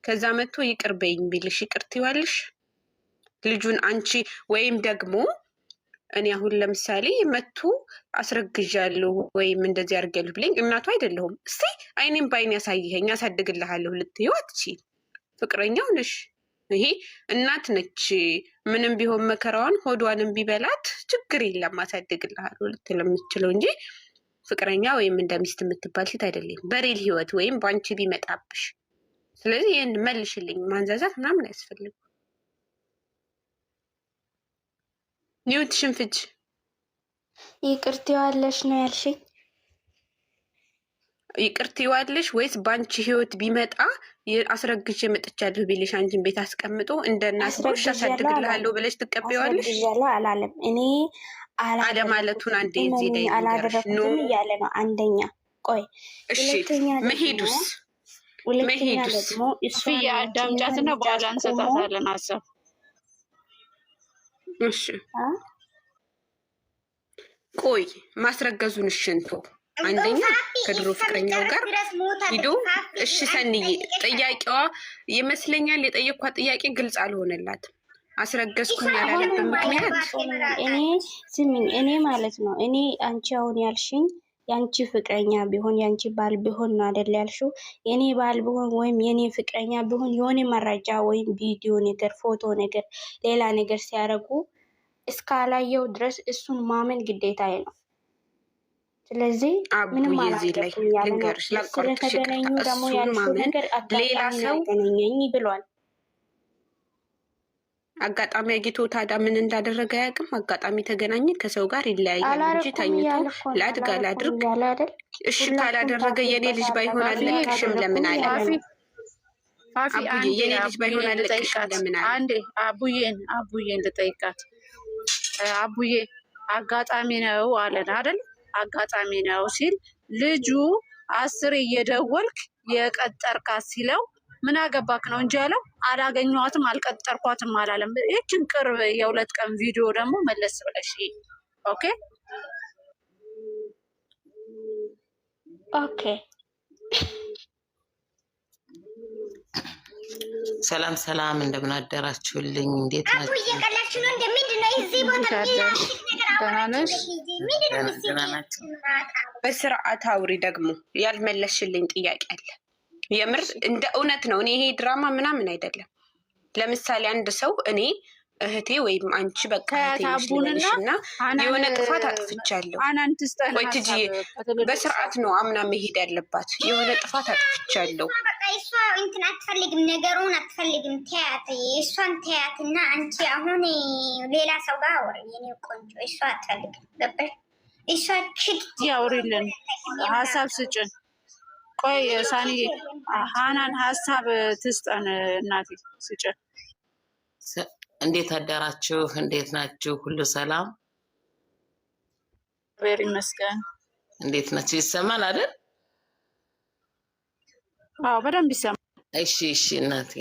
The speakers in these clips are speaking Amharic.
ከዛ መጥቶ ይቅር በይኝ ቢልሽ ይቅር ትይዋለሽ? ልጁን አንቺ ወይም ደግሞ እኔ አሁን ለምሳሌ መጥቶ አስረግዣለሁ ወይም እንደዚህ አድርጊያለሁ ብለኝ እናቱ አይደለሁም እስቲ አይኔም በአይን ያሳይኸኝ ያሳድግልሃለሁ ልትይው አትችይም። ፍቅረኛው ነሽ። ይሄ እናት ነች። ምንም ቢሆን መከራዋን ሆዷንም ቢበላት ችግር የለም አሳድግልሃለሁ ልትል የምትችለው እንጂ ፍቅረኛ ወይም እንደ ሚስት የምትባል ሴት አይደለም በሬል ህይወት ወይም በአንቺ ቢመጣብሽ። ስለዚህ ይህን መልሽልኝ። ማንዛዛት ምናምን አያስፈልግም። ኒውት ሽንፍጅ ይቅርቲዋለሽ ነው ያልሽኝ? ይቅርቲዋለሽ ወይስ በአንቺ ህይወት ቢመጣ አስረግዤ መጥቻለሁ ቢልሽ አንቺን ቤት አስቀምጦ እንደ እናት ጎሽ አሳድግልሃለሁ ብለሽ ትቀበይዋለሽ? አስረግዣለሁ አላለም። እኔ አለ ማለቱን አንዴ እዚህ ላይ አላደረኩትም እያለ ነው። አንደኛ ቆይ፣ ሁለተኛ መሄዱስ ደግሞ እሱ አዳምጫትና በኋላ እንሰጣታለን ሀሳብ። እሺ ቆይ ማስረገዙን እሽንቶ አንደኛ ከድሮ ፍቅረኛው ጋር ሂዶ እሺ ሰንዬ ጥያቄዋ ይመስለኛል የጠየኳት ጥያቄ ግልጽ አልሆነላትም። አስረገዝኩኝ ያላለበት ምክንያት እኔ ስሚኝ፣ እኔ ማለት ነው እኔ አንቺ አሁን ያልሽኝ ያንቺ ፍቅረኛ ቢሆን ያንቺ ባል ቢሆን ነው አይደል ያልሽው? የኔ ባል ቢሆን ወይም የኔ ፍቅረኛ ቢሆን የሆነ መረጃ ወይም ቪዲዮ ነገር ፎቶ ነገር ሌላ ነገር ሲያደርጉ እስካላየው ድረስ እሱን ማመን ግዴታዬ ነው። ስለዚህ ምንም አላደረኩም ያለ ነው። ስለተገናኙ ደግሞ ያልሽው ነገር አጋጣሚ ያገናኘኝ ብሏል። አጋጣሚ አግኝቶ ታዲያ ምን እንዳደረገ አያውቅም። አጋጣሚ ተገናኘ ከሰው ጋር ይለያያል እንጂ ተኝቶ ላድጋ ላድርግ እሺ ካላደረገ የኔ ልጅ ባይሆን አለቅሽም ለምን አለ? አቡዬ የኔ ልጅ ባይሆን አለቅሽም ለምን አለ? አንዴ አቡዬን ልጠይቃት። አቡዬ አጋጣሚ ነው አለን አይደል? አጋጣሚ ነው ሲል ልጁ 10 እየደወልክ የቀጠርካት ሲለው ምን አገባክ ነው እንጂ ያለው። አላገኘኋትም አልቀጠርኳትም አላለም። ይህችን ቅርብ የ2 ቀን ቪዲዮ ደግሞ መለስ ብለሽ ኦኬ ኦኬ። ሰላም ሰላም፣ እንደምን አደራችሁልኝ? እንዴት ናችሁ? እየቀላችሁ ነው እንደምንድን ነው እዚህ ቦታ ደህና ናችሁ? በስርዓት አውሪ። ደግሞ ያልመለስሽልኝ ጥያቄ አለ። የምር እንደ እውነት ነው። እኔ ይሄ ድራማ ምናምን አይደለም። ለምሳሌ አንድ ሰው እኔ እህቴ ወይም አንቺ በቃ እና የሆነ ጥፋት አጥፍቻለሁ። ወይ ትጂ በስርዓት ነው አምና መሄድ ያለባት። የሆነ ጥፋት አጥፍቻለሁ። እሷ እንትን አትፈልግም፣ ነገሩን አትፈልግም። ተያት፣ እሷን ተያት እና አንቺ አሁን ሌላ ሰው ጋር አውሪ። የኔ ቆንጆ እሷ አትፈልግም። ገባሽ? እሷ ችት ያውሪልን፣ ሀሳብ ስጭን። ቆይ ሳኒ ሃናን ሀሳብ ትስጠን። እናቴ ስጭን። እንዴት አደራችሁ? እንዴት ናችሁ? ሁሉ ሰላም? እግዚአብሔር ይመስገን። እንዴት ናችሁ? ይሰማል አይደል? አዎ በደንብ ይሰማል። እሺ እናቴ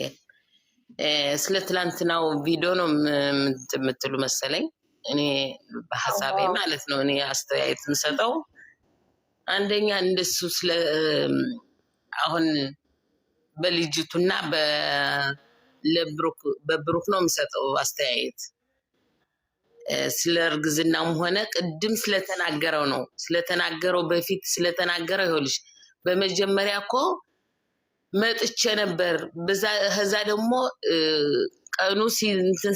ስለ ትላንትናው ቪዲዮ ነው የምትሉ መሰለኝ። እኔ በሐሳቤ ማለት ነው እኔ አስተያየት የምሰጠው አንደኛ እንደሱ ስለ አሁን በልጅቱና በብሩክ ነው የምሰጠው አስተያየት። ስለ እርግዝናም ሆነ ቅድም ስለተናገረው ነው ስለተናገረው በፊት ስለተናገረው ይኸውልሽ በመጀመሪያ እኮ መጥቼ ነበር ከዛ ደግሞ ቀኑ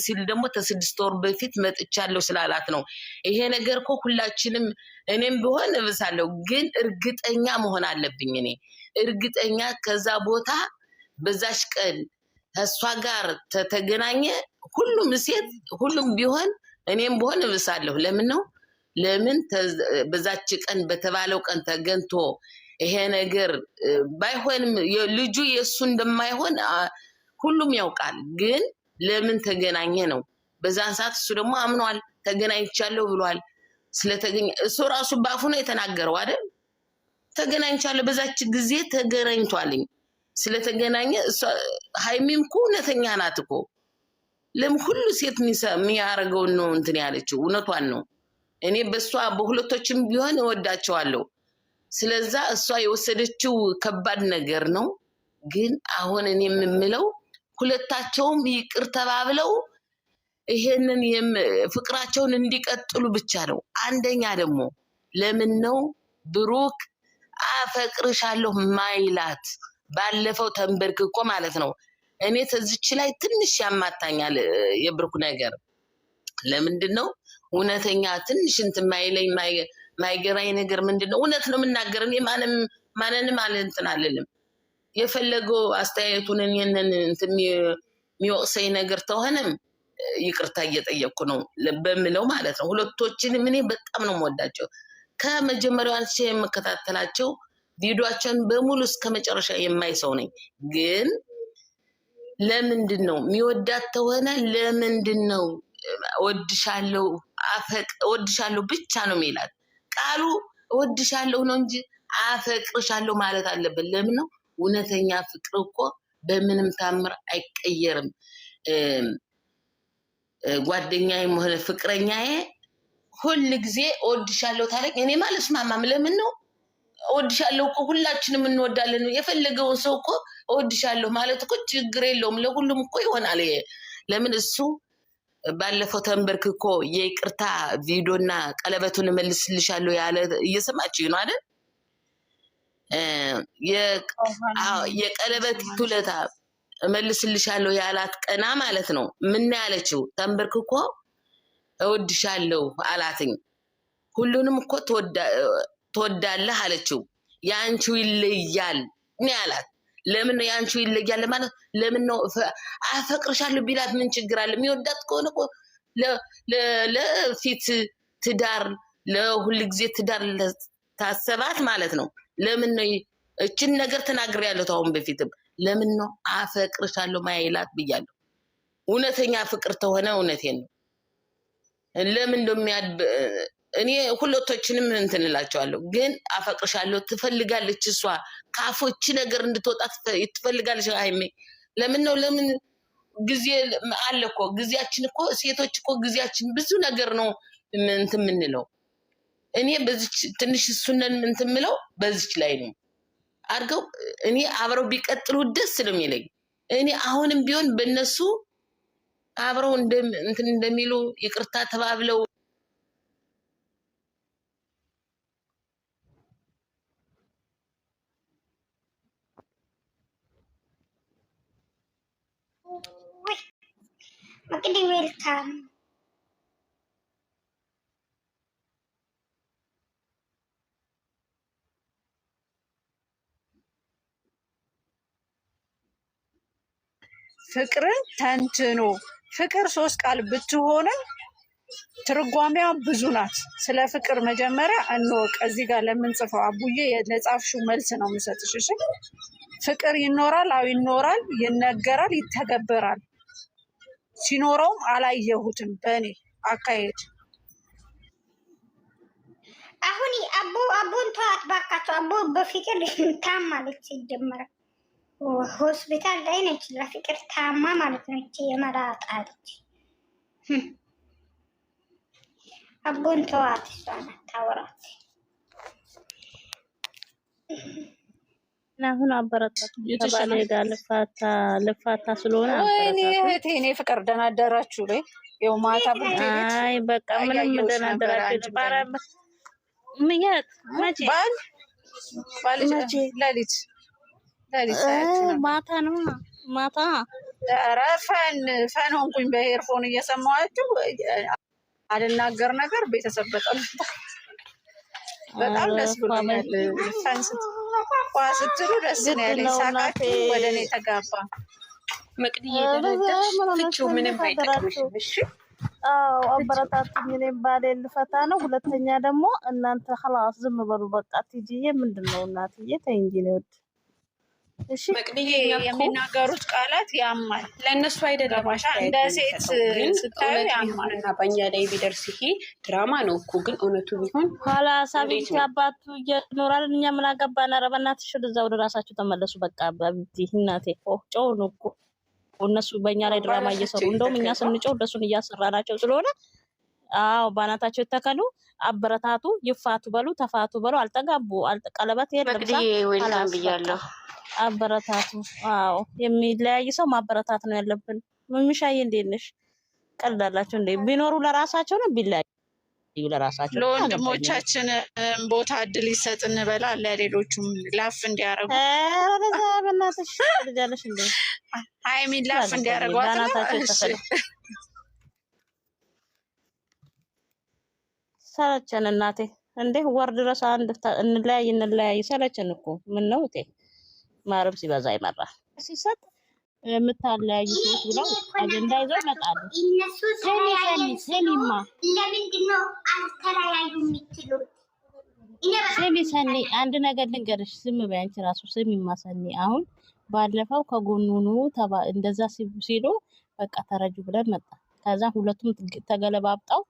ሲል ደግሞ ከ6 ወር በፊት መጥቻለሁ ስላላት ነው። ይሄ ነገር እኮ ሁላችንም እኔም ቢሆን እብሳለሁ፣ ግን እርግጠኛ መሆን አለብኝ። እኔ እርግጠኛ ከዛ ቦታ በዛሽ ቀን ከሷ ጋር ተገናኘ ሁሉም ሴት ሁሉም ቢሆን እኔም ቢሆን እብሳለሁ። ለምን ነው ለምን በዛች ቀን በተባለው ቀን ተገንቶ ይሄ ነገር ባይሆንም ልጁ የሱ እንደማይሆን ሁሉም ያውቃል። ግን ለምን ተገናኘ ነው። በዛን ሰዓት እሱ ደግሞ አምኗል፣ ተገናኝቻለሁ ብሏል። ስለተገኘ እሱ ራሱ ባፉ ነው የተናገረው አይደል? ተገናኝቻለሁ በዛች ጊዜ ተገናኝቷልኝ። ስለተገናኘ እሷ ሃይሚም እኮ እውነተኛ ናት እኮ። ለምን ሁሉ ሴት የሚያደርገውን ነው እንትን ያለችው። እውነቷን ነው። እኔ በሷ በሁለቶችም ቢሆን እወዳቸዋለሁ። ስለዛ እሷ የወሰደችው ከባድ ነገር ነው። ግን አሁን እኔ የምምለው ሁለታቸውም ይቅር ተባብለው ይሄንን ፍቅራቸውን እንዲቀጥሉ ብቻ ነው። አንደኛ ደግሞ ለምን ነው ብሩክ አፈቅርሻለሁ ማይላት? ባለፈው ተንበርክኮ ማለት ነው። እኔ ተዝች ላይ ትንሽ ያማታኛል የብሩክ ነገር። ለምንድን ነው እውነተኛ ትንሽ እንትን ማይለኝ ማይገራኝ ነገር ምንድን ነው? እውነት ነው የምናገር። እኔ ማንንም እንትን አልልም። የፈለገው አስተያየቱን እኔንን እንትን የሚወቅሰኝ ነገር ተሆነም ይቅርታ እየጠየቅኩ ነው በምለው ማለት ነው። ሁለቶችንም እኔ በጣም ነው የምወዳቸው። ከመጀመሪያው አንስቼ የምከታተላቸው ቪዲዮአቸውን በሙሉ እስከ መጨረሻ የማይ ሰው ነኝ። ግን ለምንድን ነው የሚወዳት ተሆነ ለምንድን ነው እወድሻለሁ ብቻ ነው የሚላት? ቃሉ እወድሻለሁ ነው እንጂ አፈቅርሻለሁ ማለት አለበት። ለምን ነው? እውነተኛ ፍቅር እኮ በምንም ታምር አይቀየርም። ጓደኛዬም ሆነ ፍቅረኛዬ ሁል ጊዜ እወድሻለሁ ታለኝ እኔ ማለት ስማማም። ለምን ነው እወድሻለሁ እኮ ሁላችንም እንወዳለን። የፈለገውን ሰው እኮ እወድሻለሁ ማለት እኮ ችግር የለውም፣ ለሁሉም እኮ ይሆናል። ለምን እሱ ባለፈው ተንበርክኮ የይቅርታ ቪዲዮና ቀለበቱን እመልስልሻለሁ ያለ እየሰማችሁ ነው አይደል? የቀለበት ውለታ እመልስልሻለሁ ያላት ቀና ማለት ነው። ምን ያለችው? ተንበርክኮ እወድሻለሁ አላትኝ። ሁሉንም እኮ ትወዳለህ አለችው። የአንቺው ይለያል ነው ያላት። ለምን ነው የአንቺው ይለያል ማለት? ለምን ነው አፈቅርሻለሁ ቢላት ምን ችግር አለ? የሚወዳት ከሆነ እኮ ለፊት ትዳር ለሁል ጊዜ ትዳር ታሰባት ማለት ነው። ለምን ነው እችን ነገር ተናግሬያለሁ አሁን በፊትም። ለምን ነው አፈቅርሻለሁ ማይላት ብያለሁ። እውነተኛ ፍቅር ተሆነ እውነቴን ነው። ለምን እኔ ሁለቶችንም እንትን እላቸዋለሁ። ግን አፈቅርሻለሁ ትፈልጋለች እሷ ካፎች ነገር እንድትወጣ ትፈልጋለች። ሃይሜ ለምን ነው? ለምን ጊዜ አለ እኮ ጊዜያችን እኮ ሴቶች እኮ ጊዜያችን ብዙ ነገር ነው እንትን የምንለው። እኔ በዚች ትንሽ እሱነን እንትን የምለው በዚች ላይ ነው አድርገው እኔ አብረው ቢቀጥሉ ደስ ነው የሚለኝ። እኔ አሁንም ቢሆን በእነሱ አብረው እንትን እንደሚሉ ይቅርታ ተባብለው እንግዲህ ዌልካም ፍቅርን ተንትኖ ፍቅር 3 ቃል ብትሆንም ትርጓሜዋ ብዙ ናት። ስለ ፍቅር መጀመሪያ እንወቅ። እዚህ ጋር ለምንጽፈው አቡዬ ለጻፍሽው መልስ ነው የምሰጥሽ። እሺ ፍቅር ይኖራል፣ አዎ ይኖራል፣ ይነገራል፣ ይተገበራል። ሲኖረውም አላየሁትም በእኔ አካሄድ። አሁን አቡን ተዋት ባካቸው። አቡ በፍቅር ታማለች። ይጀምራል ሆስፒታል ላይ ነች። ለፍቅር ታማ ማለት ነው። እቺ የመላጣ ልጅ አቡን ተዋት። እሷ ናት ታወራት። አሁን አበረታቱ ተባለ ጋር ልፋታ ስለሆነ ወይኔ እህቴ እኔ ፍቅር ደህና አደራችሁ ላይ ያው ማታ ብቻ አይ በቃ ምንም ደህና አደራችሁ ባራ ምያት መቼ ባልጅ ለሊት ማታ ነው ማታ ኧረ ፈን ሆንኩኝ በሄርፎን እየሰማኋችሁ አልናገር ነገር ቤተሰብ በጣም ደስ ብሎኛል። ፈን ስትሉ ደስ ነው ያለኝ። ሳቃችሁ ወደ እኔ ተጋባ። መቅድዬ ደረጃሽ ፍቺው ምንም አይጠቅምሽም። እሺ አዎ አበረታቱኝ። እኔ ባሌ ልፈታ ነው። ሁለተኛ ደግሞ እናንተ خلاص ዝም በሉ በቃ። ትጂዬ ምንድነው እናትዬ ተይ እንጂ ነው ወድ እሺ መቅድዬ የሚናገሩት ቃላት ያማል። ለእነሱ አይደለም እንደ ሴት ስታዩ ያማል። እና በእኛ ላይ ቢደርስ ይሄ ድራማ ነው እኮ። ግን እውነቱ ቢሆን ኋላ ሳቢት አባቱ እየኖራል። እኛ ምን አገባን? ኧረ በእናትሽ ወደዛ ወደ ራሳችሁ ተመለሱ በቃ። አብዲ እናቴ ጮው ነው እኮ እነሱ በእኛ ላይ ድራማ እየሰሩ እንደውም እኛ ስንጮው እነሱን እያሰራናቸው ስለሆነ አዎ ባናታቸው ተከሉ። አበረታቱ፣ ይፋቱ በሉ፣ ተፋቱ በሉ። አልተጋቡ ቀለበት የለም። መቅድዬ ዌልካም ብያለሁ። አበረታቱ። አዎ የሚለያይ ሰው ማበረታት ነው ያለብን። ምምሻዬ እንዴት ነሽ? ቀልዳላችሁ እንዴ? ቢኖሩ ለራሳቸው ነው ቢለያዩ ለራሳቸው። ለወንድሞቻችን ቦታ እድል ይሰጥ እንበላ፣ ለሌሎቹም ላፍ እንዲያረጉ። ወደዛ በእናትሽ ልጃለሽ እንዴ? ሀይሚን ላፍ እንዲያረጓት ነው። ሰለቸን እናቴ እንዴ! ወር ድረስ አንድ እንለያይ ሰለቸን እኮ። ምን ነው እቴ ማረም ሲበዛ ይመራል። ሲሰጥ የምታለያዩ ሰዎች ብለው አጀንዳ ይዘው ይመጣሉ። እነሱ ሰሚማ ለምንድን ነው አልተለያዩ የምትሉት? ስሚ ሰኒ፣ አንድ ነገር ልንገርሽ። ስም በይ አንቺ ራሱ ስሚማ ሰኒ። አሁን ባለፈው ከጎኑኑ እንደዛ ሲሉ በቃ ተረጁ ብለን መጣ። ከዛ ሁለቱም ተገለባብጠው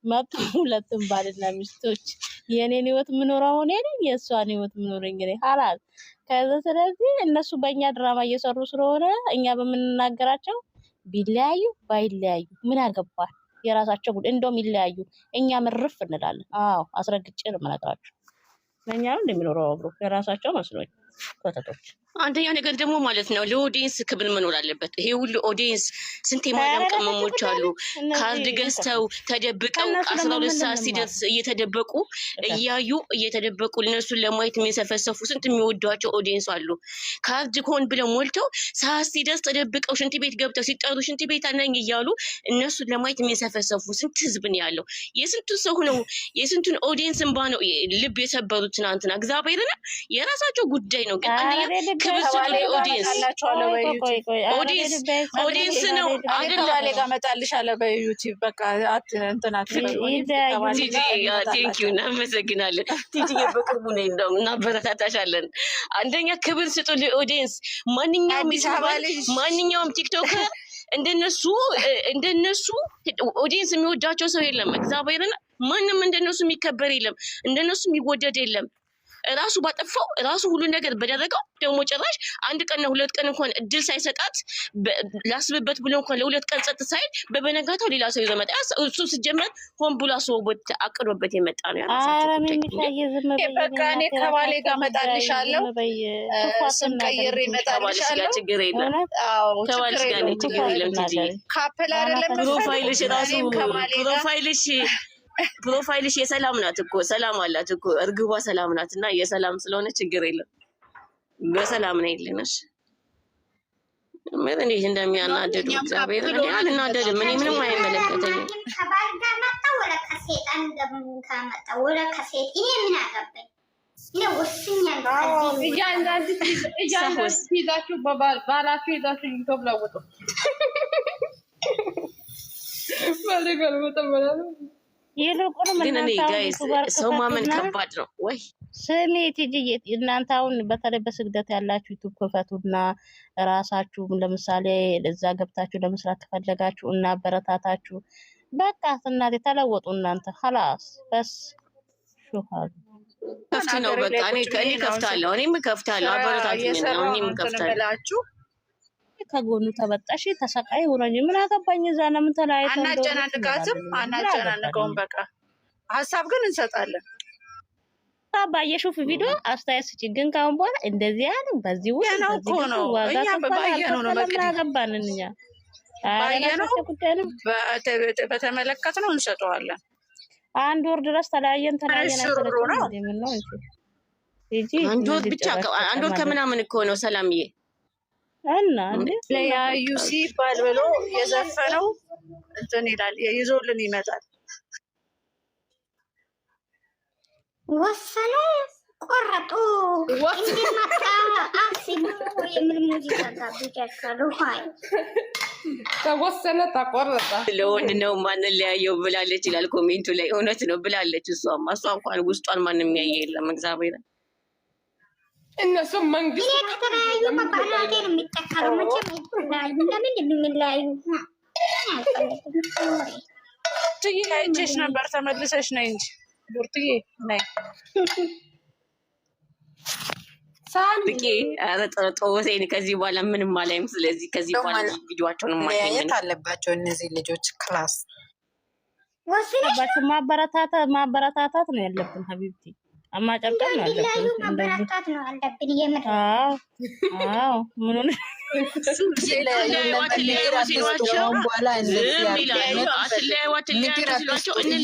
መጡ። ሁለቱም ባልና ሚስቶች የኔን ህይወት የምኖረው እኔ ነኝ፣ የእሷን ህይወት የምኖረኝ እኔ ሀላል። ከዛ ስለዚህ እነሱ በእኛ ድራማ እየሰሩ ስለሆነ እኛ በምንናገራቸው ቢለያዩ ባይለያዩ ምን ያገባል? የራሳቸው ጉዳይ። እንደውም ይለያዩ እኛ ምርፍ እንላለን። አዎ አስረግጬ ነው የምነግራቸው። ለእኛ ነው እንደሚኖረው አብሮ የራሳቸው መስሎኝ ኮተቶች። አንደኛ ነገር ደግሞ ማለት ነው ለኦዲየንስ ክብር መኖር አለበት። ይሄ ሁሉ ኦዲየንስ ስንት የማዳም ቅመሞች አሉ ካርድ ገዝተው ተደብቀው 12 ሰዓት ሲደርስ እየተደበቁ እያዩ እየተደበቁ እነሱን ለማየት የሚሰፈሰፉ ስንት የሚወዷቸው ኦዲየንስ አሉ። ካርድ ኮን ብለው ሞልተው ሰዓት ሲደርስ ተደብቀው ሽንት ቤት ገብተው ሲጠሩ ሽንት ቤት አናኝ እያሉ እነሱን ለማየት የሚሰፈሰፉ ስንት ህዝብ ነው ያለው። የስንቱን ሰው ነው የስንቱን ኦዲየንስ እንባ ነው ልብ የሰበሩት ትናንትና። እግዚአብሔር ነው የራሳቸው ጉዳይ ነው። ግን አንደኛ ኦዲየንስ ነው አይደል? ጋር መጣልሻለሁ በዩቲዩብ በቃ እንትናት ቴንኪው እናመሰግናለን። ቲጂዬ በቅርቡ ነው እንደውም እናበረታታሻለን። አንደኛ ክብር ስጡ ለኦዲየንስ። ማንኛውም ቲክቶከር እንደነሱ ኦዲየንስ የሚወዳቸው ሰው የለም። እግዚአብሔርን ማንም እንደነሱ የሚከበር የለም፣ እንደነሱ የሚወደድ የለም። ራሱ ባጠፋው ራሱ ሁሉ ነገር በደረገው ደግሞ ጭራሽ አንድ ቀንና 2 ቀን እንኳን እድል ሳይሰጣት ላስብበት ብሎ እንኳን ለ2 ቀን ጸጥ ሳይል በበነጋታው ሌላ ሰው ይዞ መጣ። እሱ ሲጀመር ሆን ብሎ አስቦበት አቅዶበት የመጣ ነው ያለው። በቃ እኔ ከባሌ ጋር እመጣልሻለሁ፣ ስም ቀይሬ እመጣልሻለሁ። ችግር የለም። ከባልሽ ጋር ችግር የለም። ካፕል አይደለም ፕሮፋይልሽ ራሱ ፕሮፋይልሽ የሰላም ናት እኮ ሰላም አላት እኮ እርግቧ ሰላም ናት። እና የሰላም ስለሆነ ችግር የለም። በሰላም ነው ይልነሽ። ምን እንዴት እንደሚያናደዱ እግዚአብሔር ነው። አልናደድም። እኔ ምንም አይመለከተኝም። ከባል ጋር መጣ ወለ ከሴጣን ከመጣ ወለ ከሴት እኔ ምን አገባኝ? እያንዳንዱ ይዛችሁ ባላችሁ ይዛችሁ ዩቲዩብ ለውጡ። ይልቁንም ሰው ማመን ከባድ ነው ወይ? ስሚ ቲጂዬ፣ እናንተ አሁን በተለይ በስግደት ያላችሁ ዩቲዩብ ክፈቱና ራሳችሁ ለምሳሌ እዛ ገብታችሁ ለመስራት ከፈለጋችሁ እና አበረታታችሁ። በቃ እናቴ ተለወጡ እናንተ ኸላስ በስ ሹሃሉ ከፍት ነው በቃ እኔ ከፍታለሁ። እኔም ከፍታለሁ። አበረታቱኝ ነው እኔም ከፍታለሁ። ከጎኑ ተበጣሽ ተሰቃይ ወራኝ ምን አገባኝ? እዛ ነው ምን ተላይተው አናጨናንቀውም። በቃ ሀሳብ ግን እንሰጣለን። ባየሽው ቪዲዮ አስተያየት ስጪ። ግን ካሁን በኋላ እንደዚህ ያለ በዚህ ውስጥ ነው እኛ ባየነው ነው በቃ አገባን እኛ ባየነው በተመለከትነው እንሰጠዋለን። አንድ ወር ድረስ ተለያየን ሽሩ ነው እንጂ አንድ ወር ብቻ አንድ ወር ከምናምን እኮ ነው ሰላምዬ። እና ለያዩ ሲባል ብሎ የዘፈነው እንትን ይላል ይዞልን ይመጣል። ወሰኑ ቆረጡ እንዲመጣ አሲቡ የምን ሙዚቃ ጋብቻለሁ። ሀይ ተወሰነ ተቆረጠ ለወንድ ነው ማንን ለያየው ብላለች ይላል ኮሜንቱ ላይ። እውነት ነው ብላለች። እሷ እንኳን ውስጧን ማንም ያየ የለም። እግዚአብሔር እነሱ መንግስት ከተለያዩ በባህላቴ ነው የሚጠቀሩ። መቼም ይለያዩ። ለምን እንደሚለያዩ አይቼሽ ነበር። ተመልሰሽ ነይ እንጂ ቡርትዬ ነይ ሳንቄ ጦሴን ከዚህ በኋላ ምንም አላይም። ስለዚህ ከዚህ በኋላ ቪዲዮአቸውን ማየት አለባቸው እነዚህ ልጆች። ክላስ ወስነሽ ማበረታታት ነው ያለብን ሀቢብቲ። ማጨብጨብ ነው እንዲላዩ ያለብን እንደዚህ። ማበረታታት ነው ያለብን። የምር አዎ ምን ሆነ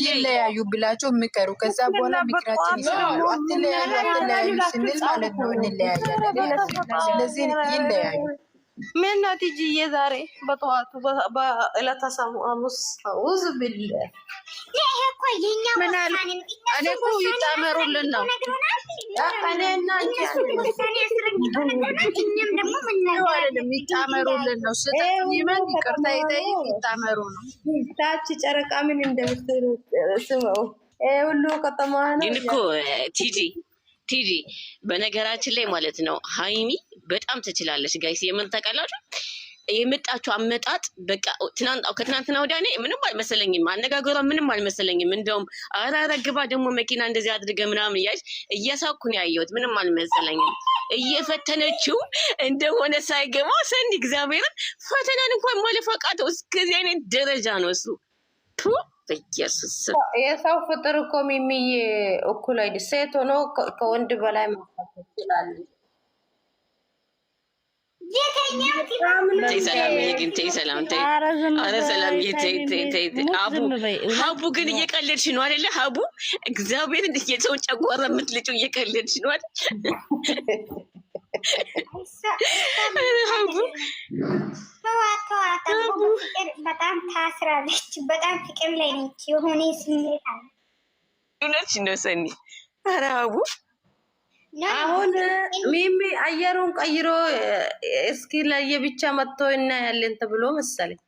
ይለያዩ ብላቸው የሚቀሩ ከዛ በኋላ ምክራችን ይሰማሉ። አትለያዩ ስንል ማለት ነው እንለያያለን። ስለዚህ ይለያዩ። ምን ነው ትጂዬ ዛሬ በጠዋቱ በዕለተ ሐሙስ ውዝ ብል ይሄ እኮ የኛ ውሳኔ ነው። እኔ እኮ ይጣመሩልን ነው እኔና እኛም ደግሞ ምናምን ይጣመሩልን ነው። ስህተት ይመን ይቅርታ ይጠይቅ ይጣመሩ ነው። ታች ጨረቃ ምን እንደምትሉ ስመው ሁሉ ከተማ ነው። ግን እኮ ቲጂ በነገራችን ላይ ማለት ነው ሃይሚ በጣም ትችላለች። ጋይስ የምን ታውቃላችሁ? የመጣችሁ አመጣጥ በቃ ከትናንትና ወዲያ እኔ ምንም አልመሰለኝም፣ አነጋገሯ ምንም አልመሰለኝም። እንደውም አራረግባ ደግሞ መኪና እንደዚህ አድርገ ምናምን እያለች እየሳኩ ነው ያየሁት። ምንም አልመሰለኝም። እየፈተነችው እንደሆነ ሳይገባ ሰኒ እግዚአብሔርን ፈተናን እንኳን ማለፍ አቃተው። እስከዚህ አይነት ደረጃ ነው እሱ። በኢየሱስ የሰው ፍጥር እኮ ሚሚዬ እኩል አይደል? ሴት ሆኖ ከወንድ በላይ ማፋት ይችላል። ሀቡ ግን እየቀለድሽ ነው አይደለ? ሀቡ እግዚአብሔር የሰውን ጨጓራ የምትልጪው እየቀለድሽ ነው አይደል? በጣም ታስራለች። በጣም ፍቅር ላይ ነች። የሆነ ስሜት አለ። እውነትሽ ነው ሰኒ። ኧረ ሀቡ አሁን ሚሚ አየሩን ቀይሮ እስኪ ለየብቻ መጥቶ እናያለን ተብሎ መሰለኝ።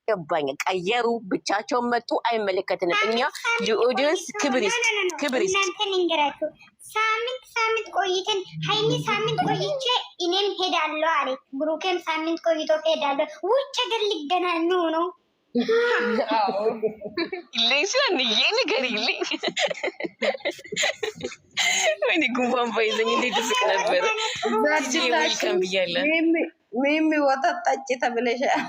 ገባኝ። ቀየሩ ብቻቸውን መጡ። አይመለከትንም። እኛ የኦዲየንስ ክብር ይስጥ። እናንተን እንገራችሁ። ሳምንት ቆይተን ሃይሚ ሳምንት ቆይቼ እኔም ሄዳለሁ አለች። ብሩኬም ሳምንት ቆይቶ ሄዳለሁ። ውጭ ሀገር ሊገናኙ ነው። ይለኝ ነገር ይለኝ ወይኔ ጉንፋን ባይዘኝ እንዴት ስቅ ነበረ። ዌልካም ብያለሁ። ሚሚ ወተት ጠጪ ተብለሻል።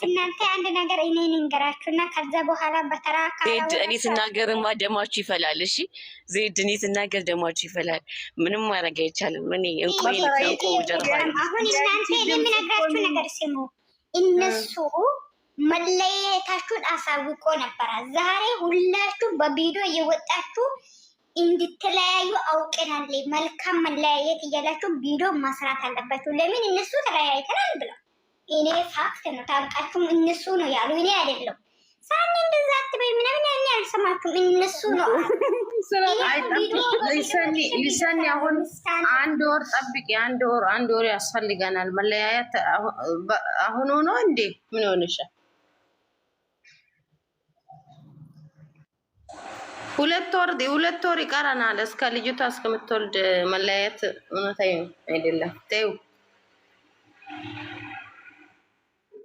እናንተ አንድ ነገር እኔን እንገራችሁና ከዛ በኋላ በተራ ዜድ እኔ ስናገርማ ደማችሁ ይፈላል። እሺ ዜድ እኔ ስናገር ደማችሁ ይፈላል። ምንም ማድረግ አይቻልም። እኔ እንቁ ጀርባ አሁን እናንተ የምነግራችሁ ነገር ስሙ። እነሱ መለያየታችሁን አሳውቆ ነበረ። ዛሬ ሁላችሁ በቪዲዮ እየወጣችሁ እንድትለያዩ አውቀናል፣ መልካም መለያየት እያላችሁ ቪዲዮ ማስራት አለባችሁ። ለምን እነሱ ተለያይተናል ብለው እኔ ፋክት ነው ታውቃችሁም። እነሱ ነው ያሉ እኔ አይደለም። ሳኒ እንደዛ አትበይ ምናምን ያኔ አልሰማችሁም። እነሱ ነው ሊሰኒ አሁን አንድ ወር ጠብቂ። አንድ ወር ያስፈልገናል መለያየት። አሁን ሆኖ እንዴ ምን ሆነሻል? 2 ወር ይቀረናል እስከ ልጅቷ እስከምትወልድ መለያየት። እውነታዊ አይደለም። ተይው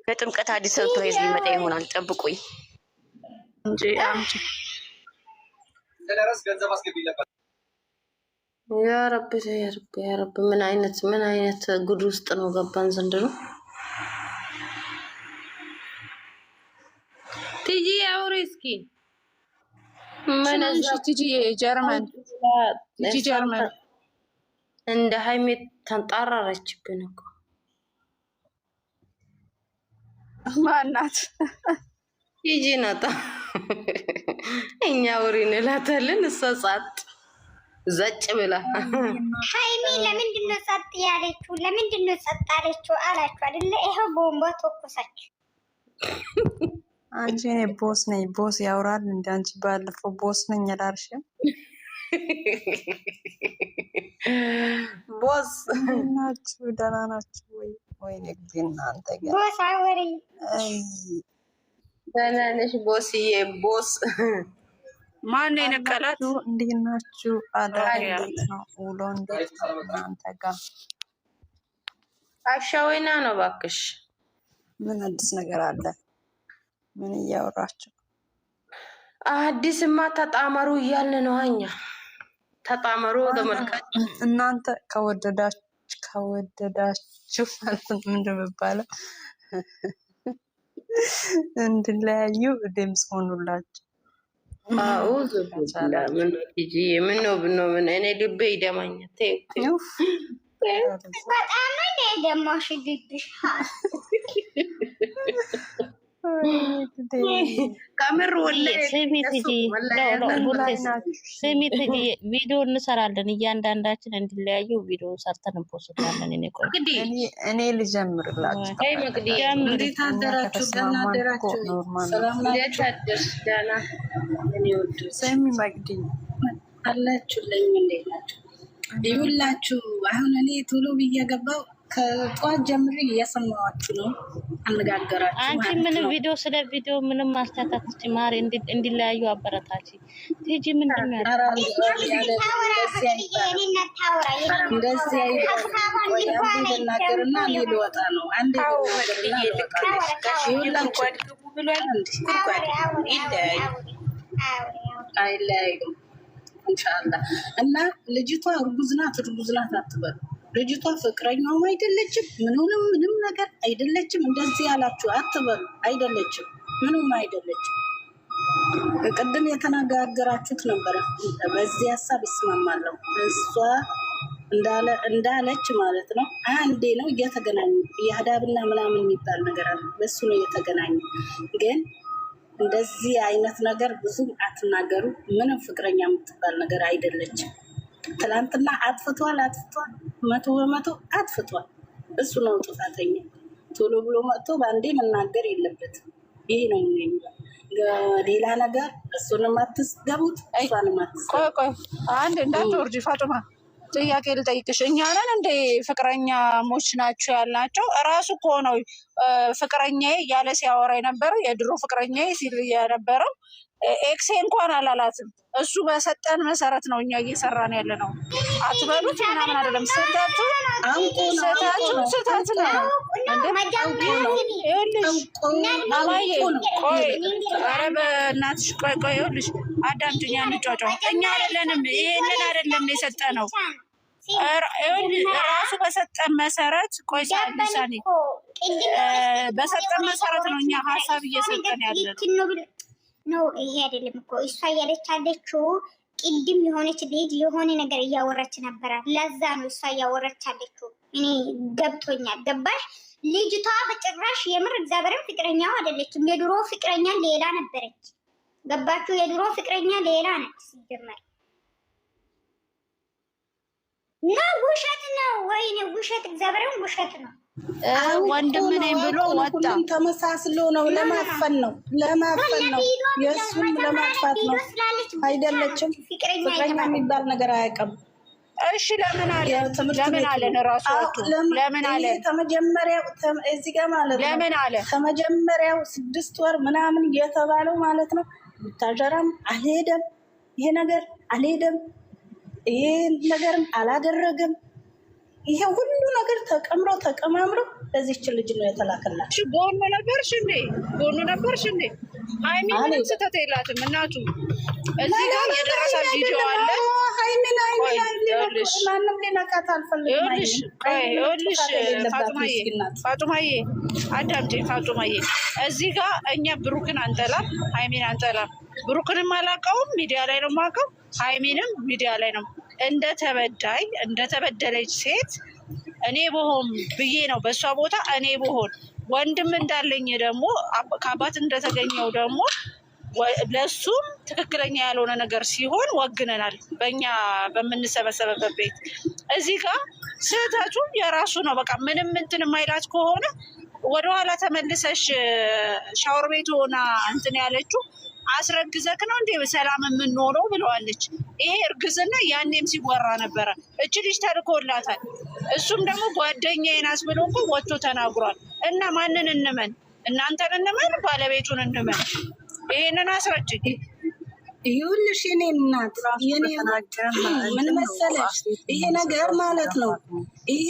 ለጥምቀት አዲስ ሰርፕራይዝ ሊመጣ ይሆናል። ጠብቁኝ እንጂ አንቺ ለራስ ገንዘብ አስገቢለበት። ያ ረብ ምን አይነት ጉድ ውስጥ ነው ገባን ዘንድሮ። ቲጂ አውሪ እስኪ ምን ቲጂ ጀርመን እንደ ሃይሜ ተንጣራረችብን እኮ። ማናት? ቲጂ ናታ። እኛ አውሪ እንላታለን፣ እሷ ጻጥ ዘጭ ብላ። ሃይሚ ለምንድን ነው ጸጥ ያለችው? ለምንድን ነው ጸጥ ያለችው አላችሁ አይደለ? ይሄው ቦምባ ተኮሰች። አንቺ እኔ ቦስ ነኝ። ቦስ ያውራል እንደ አንቺ ባለፈው ቦስ ነኝ አላልሽም? ቦስ ናችሁ? ደህና ናችሁ ወይ? ወይኔ ግን እናንተ ግን ቦስ አወሪ ደህና ነሽ ቦስዬ? ቦስ ማን የነቀላት? እንዴት ናችሁ? አዳር እንዴት ነው? ውሎ እንዴት ነው እናንተ ጋር? አሻወይና ነው እባክሽ። ምን አዲስ ነገር አለ? ምን እያወራችሁ? አዲስማ ተጣመሩ እያልን ነው እኛ። ተጣመሩ ተመልካች። እናንተ ከወደዳችሁ ማለት ምንድን ነው የሚባለው? እንድለያዩ ድምፅ ሆኑላችሁ። አውዙ ብላ ምን ቲጂ ምን ነው ብኖ ምን እኔ ልቤ ይደማኛል። በጣም ነው የደማሽ ልብሽ። ከምር ወላሂ ስሚ ትጂ ቪዲዮ እንሰራለን እያንዳንዳችን እንዲለያዩ ቪዲዮ ሰርተን እንፖስታለን። እኔ ልጀምርላችሁ። አይ መቅዲ እንዴት አደራችሁ? ደህና አደራችሁ? ሰላም ናችሁ? ደህና እኔ ወድ ስሚ መቅዲ አላችሁልኝ? እንዴት ናችሁ? ይሁላችሁ። አሁን እኔ ቶሎ ብዬ ገባሁ። ከጧት ጀምሬ እየሰማኋችሁ ነው። አነጋገራችሁ አንቺ ምንም ቪዲዮ ስለ ቪዲዮ ምንም ማስተካከል ማሪ እንዲለያዩ አበረታች ቲጂ ምንድን ነው እንደዚህ ልናገርና እኔ ልወጣ ነው። አንዴ አይለያዩም ኢንሻአላህ። እና ልጅቷ እርጉዝ ናት አትበሉ። ልጅቷ ፍቅረኛውም አይደለችም፣ ምንም ነገር አይደለችም። እንደዚህ ያላችሁ አትበሉ። አይደለችም፣ ምንም አይደለችም። ቅድም የተነጋገራችሁት ነበረ። በዚህ ሀሳብ ይስማማለሁ። እሷ እንዳለች ማለት ነው። አንዴ ነው እየተገናኙ የአዳብና ምናምን የሚባል ነገር አለ። በሱ ነው እየተገናኙ። ግን እንደዚህ አይነት ነገር ብዙም አትናገሩ። ምንም ፍቅረኛ የምትባል ነገር አይደለችም። ትላንትና አጥፍቷል፣ 100% አጥፍቷል። እሱ ነው ጥፋተኛ። ቶሎ ብሎ መጥቶ በአንዴ መናገር የለበትም። ይሄ ነው የሚለው። ሌላ ነገር እሱንም አትስገቡት፣ እሷንም አትስገቡት። ቆይ አንድ እንዳትወርጂ ፋጡማ፣ ጥያቄ ልጠይቅሽ። እኛ ነን እንደ ፍቅረኛሞች ናቸው ያልናቸው? እራሱ እኮ ነው ፍቅረኛዬ እያለ ሲያወራ የነበረው የድሮ ፍቅረኛዬ ሲል የነበረው ኤክሴ እንኳን አላላትም። እሱ በሰጠን መሰረት ነው እኛ እየሰራን ያለ ነው። አትበሉት ምናምን አይደለም። ስህተት ነው። ማማዬ ቆይ፣ ኧረ በእናትሽ ቆይ፣ ይኸውልሽ አዳምጪኝ፣ አንጫጫው። እኛ አይደለንም ይሄንን አይደለም የሰጠ ነው ራሱ በሰጠን መሰረት። ቆይ ሳኒ በሰጠን መሰረት ነው እኛ ሀሳብ እየሰጠን ያለ ነው። ይሄ አይደለም እኮ እሷ እያለች አለችው። ቅድም የሆነች ልጅ የሆነ ነገር እያወረች ነበረ። ለዛ ነው እሷ እያወረች አለችው። እኔ ገብቶኛል። ገባሽ? ልጅቷ በጭራሽ የምር እግዚአብሔርን ፍቅረኛው አይደለችም። የድሮ ፍቅረኛ ሌላ ነበረች። ገባችሁ? የድሮ ፍቅረኛ ሌላ ነች ሲጀመር። ነው ውሸት ነው። ወይኔ ውሸት፣ እግዚአብሔርን ውሸት ነው። ወንድም ነኝ ብሎ ወጣ። ሁሉም ተመሳስሎ ነው። ለማፈን ነው የእሱን ለማጥፋት ነው። አይደለችም። ፍቅረኛ የሚባል ነገር አያውቅም። እሺ ለምን አለን ራሱ ለምን አለ? ከመጀመሪያው እዚህ ጋር ማለት ነው። ለምን አለ? ከመጀመሪያው 6 ወር ምናምን እየተባለው ማለት ነው። ታጀራም አልሄደም፣ ይሄ ነገር አልሄደም፣ ይሄ ነገርም አላደረገም። ይሄ ሁሉ ነገር ተቀማምሮ ለዚህች ልጅ ነው የተላከላት። ጎኑ ነበርሽ እንዴ? ሃይሚን ስህተት የላትም እናቱ። እዚህ ጋር የደረሰ ቪዲዮ አለ። ማንም ሊነካት አልፈልግም። ይኸውልሽ ፋጡማዬ አዳምጪኝ። ፋጡማዬ እዚህ ጋር እኛ ብሩክን አንጠላም፣ ሃይሚን አንጠላም። ብሩክንም አላውቀውም፣ ሚዲያ ላይ ነው የማውቀው። ሃይሚንም ሚዲያ ላይ ነው። እንደተበደለች ሴት እኔ በሆን ብዬ ነው በእሷ ቦታ እኔ በሆን ወንድም እንዳለኝ ደግሞ ከአባት እንደተገኘው ደግሞ ለሱም ትክክለኛ ያልሆነ ነገር ሲሆን ወግነናል። በእኛ በምንሰበሰበበት ቤት እዚህ ጋር ስህተቱ የራሱ ነው። በቃ ምንም እንትን የማይላት ከሆነ ወደኋላ ተመልሰሽ ሻወር ቤት ሆና እንትን ያለችው አስረግዘክ ነው እንዴ በሰላም የምንሆነው ብለዋለች። ይሄ እርግዝና ያኔም ሲወራ ነበረ። እች ልጅ ተልኮላታል። እሱም ደግሞ ጓደኛዬ ናት ብሎ እኮ ወጥቶ ተናግሯል። እና ማንን እንመን? እናንተን እንመን? ባለቤቱን እንመን? ይሄንን አስረጅኝ። ይኸውልሽ የኔ እናት ምን መሰለሽ ይሄ ነገር ማለት ነው ይሄ